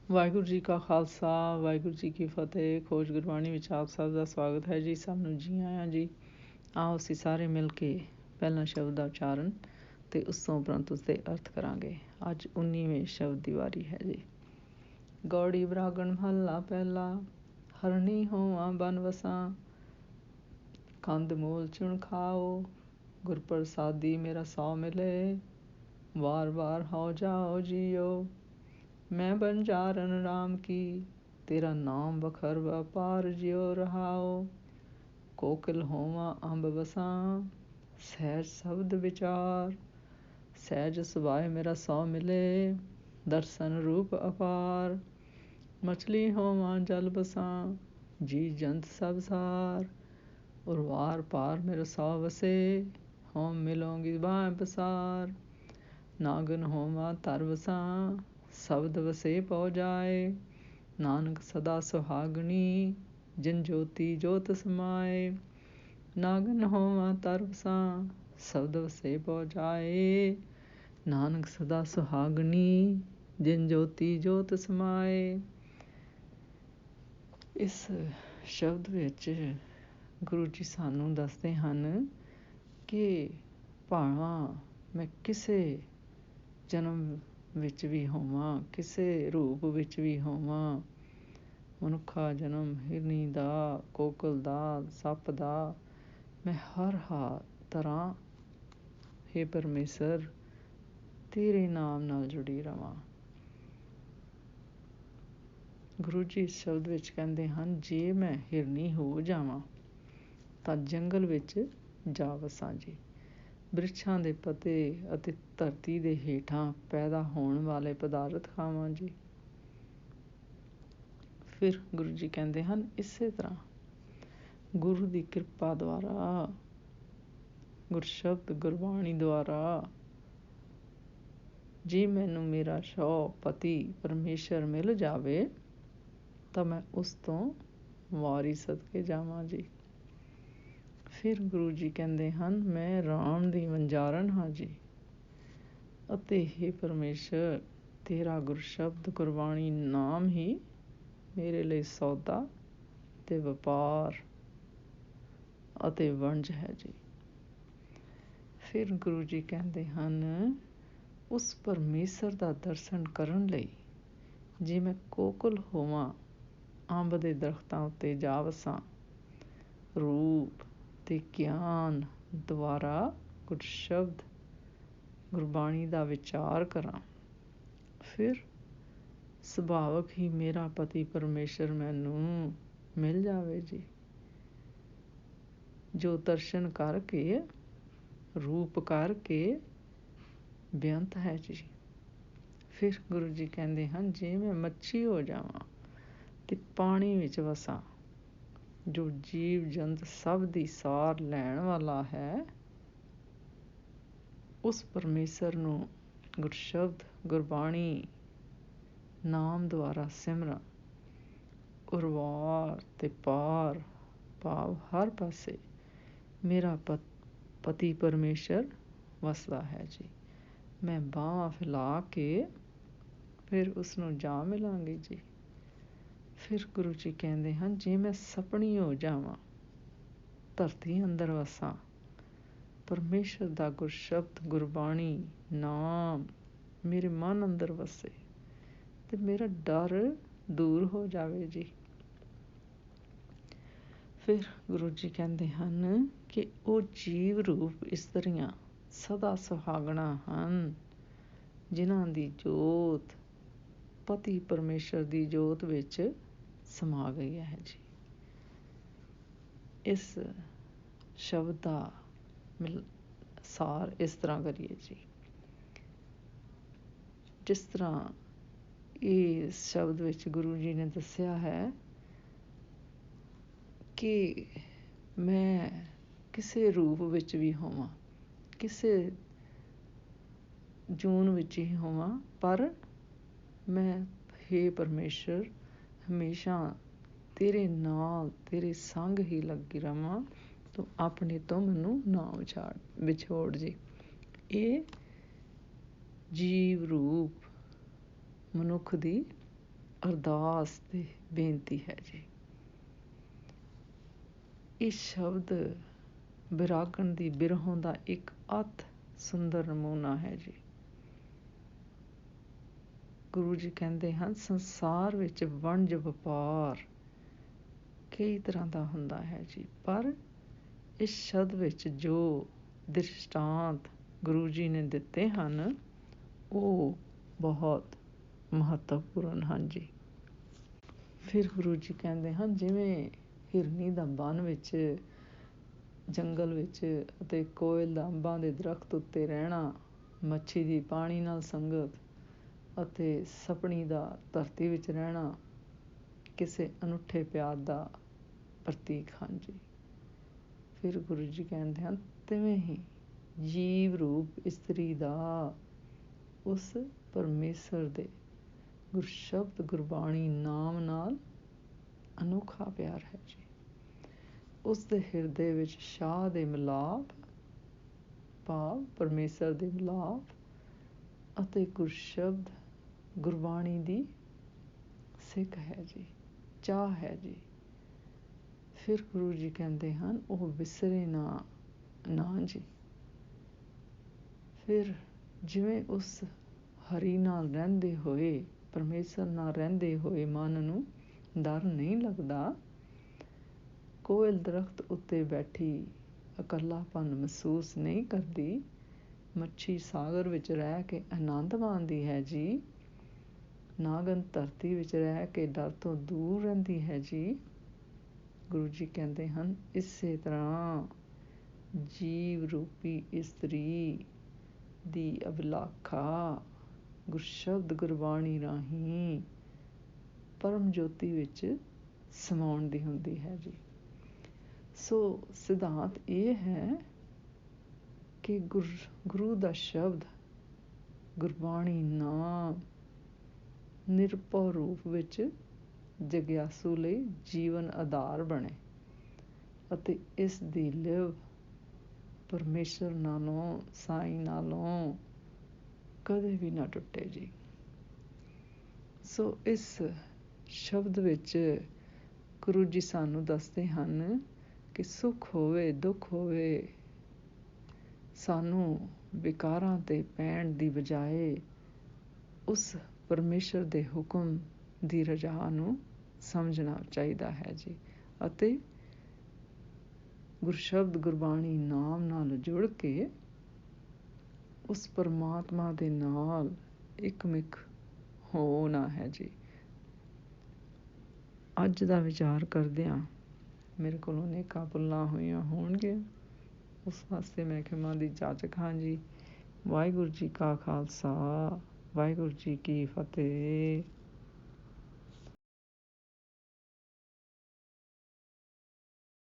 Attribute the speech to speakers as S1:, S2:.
S1: ਵਾਹਿਗੁਰੂ ਜੀ ਕਾ ਖਾਲਸਾ ਵਾਹਿਗੁਰੂ ਜੀ ਕੀ ਫਤਿਹ। ਖੋਜ ਗੁਰਬਾਣੀ ਵਿੱਚ ਆਪ ਸਭ ਦਾ ਸਵਾਗਤ ਹੈ ਜੀ। ਸਭ ਨੂੰ ਜੀ ਆਇਆਂ ਜੀ। ਆਓ ਅਸੀਂ ਸਾਰੇ ਮਿਲ ਕੇ ਪਹਿਲਾਂ ਸ਼ਬਦ ਦਾ ਉਚਾਰਨ ਅਤੇ ਉਸ ਤੋਂ ਉਪਰੰਤ ਉਸਦੇ ਅਰਥ ਕਰਾਂਗੇ। ਅੱਜ 19ਵੇਂ ਸ਼ਬਦ ਦੀ ਵਾਰੀ ਹੈ ਜੀ। ਗੌੜੀ ਬਰਾਗਣ ਮਹੱਲਾ ਪਹਿਲਾ। ਹਰਣੀ ਹੋਵਾਂ ਬਨ ਵਸਾਂ, ਕੰਦ ਮੂਲ ਚੁਣ ਖਾਓ, ਗੁਰ ਪ੍ਰਸਾਦੀ ਮੇਰਾ ਸੌ ਮਿਲੇ, ਵਾਰ ਵਾਰ ਹੋ ਜਾਓ ਜੀਓ। मैं बंजारन राम की, तेरा नाम बखर व्यापार जियो रहाओ। कोकिल होवा अंब बसां, सहज शब्द विचार, सहज सुभाए मेरा सौ मिले, दर्शन रूप अपार। मछली होवा जल बसां, जी जंत सब सार, उर्वार पार मेरा सौ वसे, होम मिलोंगी बाँ बसार। नागन होवा तर बसां, शब्द वसे पौ जाए, नानक सदा सुहागनी, जिन ज्योति जोत समाए। नागन होवा तर बसां, शब्द वसे पौ जाए, नानक सदा सुहागनी, जिन ज्योति जोत समाए। ਇਸ ਸ਼ਬਦ ਵਿੱਚ ਗੁਰੂ ਜੀ ਸਾਨੂੰ ਦੱਸਦੇ ਹਨ ਕਿ ਭਾਵਾਂ ਮੈਂ ਕਿਸੇ ਜਨਮ ਵਿੱਚ ਵੀ ਹੋਵਾਂ, ਕਿਸੇ ਰੂਪ ਵਿੱਚ ਵੀ ਹੋਵਾਂ, ਮਨੁੱਖਾ ਜਨਮ, ਹਿਰਨੀ ਦਾ, ਕੋਕਲ ਦਾ, ਸੱਪ ਦਾ, ਮੈਂ ਹਰ ਤਰ੍ਹਾਂ ਹੇ ਪਰਮੇਸ਼ਰ ਤੇਰੇ ਨਾਮ ਨਾਲ ਜੁੜੀ ਰਵਾਂ। ਗੁਰੂ ਜੀ ਇਸ ਸ਼ਬਦ ਵਿੱਚ ਕਹਿੰਦੇ ਹਨ, ਜੇ ਮੈਂ ਹਿਰਨੀ ਹੋ ਜਾਵਾਂ ਤਾਂ ਜੰਗਲ ਵਿੱਚ ਜਾ ਵਸਾਂ ਜੀ। ਬ੍ਰਿਛਾਂ ਦੇ ਪੱਤੇ ਅਤੇ ਧਰਤੀ ਦੇ ਹੇਠਾਂ ਪੈਦਾ ਹੋਣ ਵਾਲੇ ਪਦਾਰਥ ਖਾਵਾਂ ਜੀ। ਫਿਰ ਗੁਰੂ ਜੀ ਕਹਿੰਦੇ ਹਨ, ਇਸੇ ਤਰ੍ਹਾਂ ਗੁਰੂ ਦੀ ਕਿਰਪਾ ਦੁਆਰਾ, ਗੁਰਸ਼ਬਦ ਗੁਰਬਾਣੀ ਦੁਆਰਾ ਜੇ ਮੈਨੂੰ ਮੇਰਾ ਸ਼ੌ ਪਤੀ ਪਰਮੇਸ਼ਰ ਮਿਲ ਜਾਵੇ ਤਾਂ ਮੈਂ ਉਸ ਤੋਂ ਵਾਰੀ ਸਦਕੇ ਜਾਵਾਂ ਜੀ। ਫਿਰ ਗੁਰੂ ਜੀ ਕਹਿੰਦੇ ਹਨ, ਮੈਂ ਰਾਮ ਦੀ ਵੰਜਾਰਨ ਹਾਂ ਜੀ, ਅਤੇ ਹੇ ਪਰਮੇਸ਼ਰ ਤੇਰਾ ਗੁਰਸ਼ਬਦ ਗੁਰਬਾਣੀ ਨਾਮ ਹੀ ਮੇਰੇ ਲਈ ਸੌਦਾ ਅਤੇ ਵਪਾਰ ਅਤੇ ਵਣਜ ਹੈ ਜੀ। ਫਿਰ ਗੁਰੂ ਜੀ ਕਹਿੰਦੇ ਹਨ, ਉਸ ਪਰਮੇਸ਼ਰ ਦਾ ਦਰਸ਼ਨ ਕਰਨ ਲਈ ਜੇ ਮੈਂ ਕੋਕਲ ਹੋਵਾਂ, ਅੰਬ ਦੇ ਦਰਖਤਾਂ ਉੱਤੇ ਜਾ ਵਸਾਂ, ਰੂਪ ਅਤੇ ਗਿਆਨ ਦੁਆਰਾ ਗੁਰਸ਼ਬਦ ਗੁਰਬਾਣੀ ਦਾ ਵਿਚਾਰ ਕਰਾਂ, ਫਿਰ ਸੁਭਾਵਕ ਹੀ ਮੇਰਾ ਪਤੀ ਪਰਮੇਸ਼ਰ ਮੈਨੂੰ ਮਿਲ ਜਾਵੇ ਜੀ, ਜੋ ਦਰਸ਼ਨ ਕਰਕੇ, ਰੂਪ ਕਰਕੇ ਬੇਅੰਤ ਹੈ ਜੀ। ਫਿਰ ਗੁਰੂ ਜੀ ਕਹਿੰਦੇ ਹਨ, ਜੇ ਮੈਂ ਮੱਛੀ ਹੋ ਜਾਵਾਂ ਅਤੇ ਪਾਣੀ ਵਿੱਚ ਵਸਾਂ, ਜੋ ਜੀਵ ਜੰਤ ਸਭ ਦੀ ਸਾਰ ਲੈਣ ਵਾਲਾ ਹੈ, ਉਸ ਪਰਮੇਸ਼ਰ ਨੂੰ ਗੁਰਸ਼ਬਦ ਗੁਰਬਾਣੀ ਨਾਮ ਦੁਆਰਾ ਸਿਮਰਾਂ, ਉਰਵਾਰ ਅਤੇ ਪਾਰ ਭਾਵ ਹਰ ਪਾਸੇ ਮੇਰਾ ਪਤੀ ਪਰਮੇਸ਼ਰ ਵਸਦਾ ਹੈ ਜੀ। ਮੈਂ ਬਾਹਾਂ ਫੈਲਾ ਕੇ ਫਿਰ ਉਸਨੂੰ ਜਾ ਮਿਲਾਂਗੀ ਜੀ। ਫਿਰ ਗੁਰੂ ਜੀ ਕਹਿੰਦੇ ਹਨ, ਜੇ ਮੈਂ ਸਪਣੀ ਹੋ ਜਾਵਾਂ, ਧਰਤੀ ਅੰਦਰ ਵਸਾਂ, ਪਰਮੇਸ਼ਰ ਦਾ ਗੁਰਸ਼ਬਦ ਗੁਰਬਾਣੀ ਨਾਮ ਮੇਰੇ ਮਨ ਅੰਦਰ ਵਸੇ ਅਤੇ ਮੇਰਾ ਡਰ ਦੂਰ ਹੋ ਜਾਵੇ ਜੀ। ਫਿਰ ਗੁਰੂ ਜੀ ਕਹਿੰਦੇ ਹਨ ਕਿ ਉਹ ਜੀਵ ਰੂਪ ਇਸਤਰੀਆਂ ਸਦਾ ਸੁਹਾਗਣਾ ਹਨ, ਜਿਨ੍ਹਾਂ ਦੀ ਜੋਤ ਪਤੀ ਪਰਮੇਸ਼ਰ ਦੀ ਜੋਤ ਵਿੱਚ ਸਮਾ ਗਈ ਹੈ ਜੀ। ਇਸ ਸ਼ਬਦ ਦਾ ਸਾਰ ਇਸ ਤਰ੍ਹਾਂ ਕਰੀਏ ਜੀ, ਜਿਸ ਤਰ੍ਹਾਂ ਇਸ ਸ਼ਬਦ ਵਿੱਚ ਗੁਰੂ ਜੀ ਨੇ ਦੱਸਿਆ ਹੈ ਕਿ ਮੈਂ ਕਿਸੇ ਰੂਪ ਵਿੱਚ ਵੀ ਹੋਵਾਂ, ਕਿਸੇ ਜੂਨ ਵਿੱਚ ਹੀ ਹੋਵਾਂ, ਪਰ ਮੈਂ ਹੇ ਪਰਮੇਸ਼ਰ ਹਮੇਸ਼ਾ ਤੇਰੇ ਨਾਲ, ਤੇਰੇ ਸੰਗ ਹੀ ਲੱਗੀ ਰਵਾਂ, ਤੂੰ ਆਪਣੇ ਤੋਂ ਮੈਨੂੰ ਨਾ ਵਿਛੋੜ ਜੀ। ਇਹ ਜੀਵ ਰੂਪ ਮਨੁੱਖ ਦੀ ਅਰਦਾਸ ਤੇ ਬੇਨਤੀ ਹੈ ਜੀ। ਇਹ ਸ਼ਬਦ ਵਿਰਾਗਣ ਦੀ ਬਿਰਹੋਂ ਦਾ ਇੱਕ ਅਤ ਸੁੰਦਰ ਨਮੂਨਾ ਹੈ ਜੀ। ਗੁਰੂ ਜੀ ਕਹਿੰਦੇ ਹਨ, ਸੰਸਾਰ ਵਿੱਚ ਵਣਜ ਵਪਾਰ ਕਈ ਤਰ੍ਹਾਂ ਦਾ ਹੁੰਦਾ ਹੈ ਜੀ, ਪਰ ਇਸ ਸ਼ਬਦ ਵਿੱਚ ਜੋ ਦ੍ਰਿਸ਼ਟਾਂਤ ਗੁਰੂ ਜੀ ਨੇ ਦਿੱਤੇ ਹਨ ਉਹ ਬਹੁਤ ਮਹੱਤਵਪੂਰਨ ਹਨ ਜੀ। ਫਿਰ ਗੁਰੂ ਜੀ ਕਹਿੰਦੇ ਹਨ, ਜਿਵੇਂ ਹਿਰਨੀ ਦਾ ਬਨ ਵਿੱਚ, ਜੰਗਲ ਵਿੱਚ, ਅਤੇ ਕੋਇਲ ਦਾ ਅੰਬਾਂ ਦੇ ਦਰਖਤ ਉੱਤੇ ਰਹਿਣਾ, ਮੱਛੀ ਦੀ ਪਾਣੀ ਨਾਲ ਸੰਗਤ ਅਤੇ ਸਪਣੀ ਦਾ ਧਰਤੀ ਵਿੱਚ ਰਹਿਣਾ ਕਿਸੇ ਅਨੁੱਠੇ ਪਿਆਰ ਦਾ ਪ੍ਰਤੀਕ ਹਨ ਜੀ। ਫਿਰ ਗੁਰੂ ਜੀ ਕਹਿੰਦੇ ਹਨ, ਤਿਵੇਂ ਹੀ ਜੀਵ ਰੂਪ ਇਸਤਰੀ ਦਾ ਉਸ ਪਰਮੇਸ਼ਰ ਦੇ ਗੁਰਸ਼ਬਦ ਗੁਰਬਾਣੀ ਨਾਮ ਨਾਲ ਅਨੋਖਾ ਪਿਆਰ ਹੈ ਜੀ। ਉਸ ਦੇ ਹਿਰਦੇ ਵਿੱਚ ਸ਼ਾਹ ਦੇ ਮਿਲਾਪ ਭਾਵ ਪਰਮੇਸ਼ਰ ਦੇ ਮਿਲਾਪ ਅਤੇ ਗੁਰਸ਼ਬਦ ਗੁਰਬਾਣੀ ਦੀ ਸਿੱਖ ਹੈ ਜੀ, ਚਾਹ ਹੈ ਜੀ। ਫਿਰ ਗੁਰੂ ਜੀ ਕਹਿੰਦੇ ਹਨ, ਉਹ ਵਿਸਰੇ ਨਾ ਜੀ। ਫਿਰ ਜਿਵੇਂ ਉਸ ਹਰੀ ਨਾਲ ਰਹਿੰਦੇ ਹੋਏ, ਪਰਮੇਸ਼ਰ ਨਾਲ ਰਹਿੰਦੇ ਹੋਏ ਮਨ ਨੂੰ ਡਰ ਨਹੀਂ ਲੱਗਦਾ, ਕੋਇਲ ਦਰਖਤ ਉੱਤੇ ਬੈਠੀ ਇਕੱਲਾਪਨ ਮਹਿਸੂਸ ਨਹੀਂ ਕਰਦੀ, ਮੱਛੀ ਸਾਗਰ ਵਿੱਚ ਰਹਿ ਕੇ ਆਨੰਦ ਮਾਣਦੀ ਹੈ ਜੀ, ਨਾਗਨ ਧਰਤੀ ਵਿੱਚ ਰਹਿ ਕੇ ਡਰ ਤੋਂ ਦੂਰ ਰਹਿੰਦੀ ਹੈ ਜੀ। ਗੁਰੂ ਜੀ ਕਹਿੰਦੇ ਹਨ, ਇਸੇ ਤਰ੍ਹਾਂ ਜੀਵ ਰੂਪੀ ਇਸਤਰੀ ਦੀ ਅਭਿਲਾਖਾ ਗੁਰਸ਼ਬਦ ਗੁਰਬਾਣੀ ਰਾਹੀਂ ਪਰਮ ਜੋਤੀ ਵਿੱਚ ਸਮਾਉਣ ਦੀ ਹੁੰਦੀ ਹੈ ਜੀ। ਸੋ ਸਿਧਾਂਤ ਇਹ ਹੈ ਕਿ ਗੁਰੂ ਦਾ ਸ਼ਬਦ ਗੁਰਬਾਣੀ ਨਾਮ ਨਿਰਭਉ ਰੂਪ ਵਿੱਚ ਜਗਿਆਸੂ ਲਈ ਜੀਵਨ ਆਧਾਰ ਬਣੇ ਅਤੇ ਇਸ ਦੀ ਲਿਵ ਪਰਮੇਸ਼ਰ ਨਾਲੋਂ, ਸਾਈਂ ਨਾਲੋਂ ਕਦੇ ਵੀ ਨਾ ਟੁੱਟੇ ਜੀ। ਸੋ ਇਸ ਸ਼ਬਦ ਵਿੱਚ ਗੁਰੂ ਜੀ ਸਾਨੂੰ ਦੱਸਦੇ ਹਨ ਕਿ ਸੁੱਖ ਹੋਵੇ ਦੁੱਖ ਹੋਵੇ, ਸਾਨੂੰ ਵਿਕਾਰਾਂ 'ਤੇ ਪੈਣ ਦੀ ਬਜਾਏ ਉਸ ਪਰਮੇਸ਼ਰ ਦੇ ਹੁਕਮ ਦੀ ਰਜਾ ਨੂੰ ਸਮਝਣਾ ਚਾਹੀਦਾ ਹੈ ਜੀ, ਅਤੇ ਗੁਰਸ਼ਬਦ ਗੁਰਬਾਣੀ ਨਾਮ ਨਾਲ ਜੁੜ ਕੇ ਉਸ ਪਰਮਾਤਮਾ ਦੇ ਨਾਲ ਇੱਕਮਿਕ ਹੋਣਾ ਹੈ ਜੀ। ਅੱਜ ਦਾ ਵਿਚਾਰ ਕਰਦਿਆਂ ਮੇਰੇ ਕੋਲੋਂ ਅਨੇਕਾਂ ਭੁੱਲਾਂ ਹੋਈਆਂ ਹੋਣਗੀਆਂ, ਉਸ ਵਾਸਤੇ ਮੈਂ ਖਿਮਾ ਦੀ ਜਾਚਕ ਹਾਂ ਜੀ। ਵਾਹਿਗੁਰੂ ਜੀ ਕਾ ਖਾਲਸਾ, ਵਾਹਿਗੁਰੂ ਜੀ ਕੀ ਫਤਿਹ।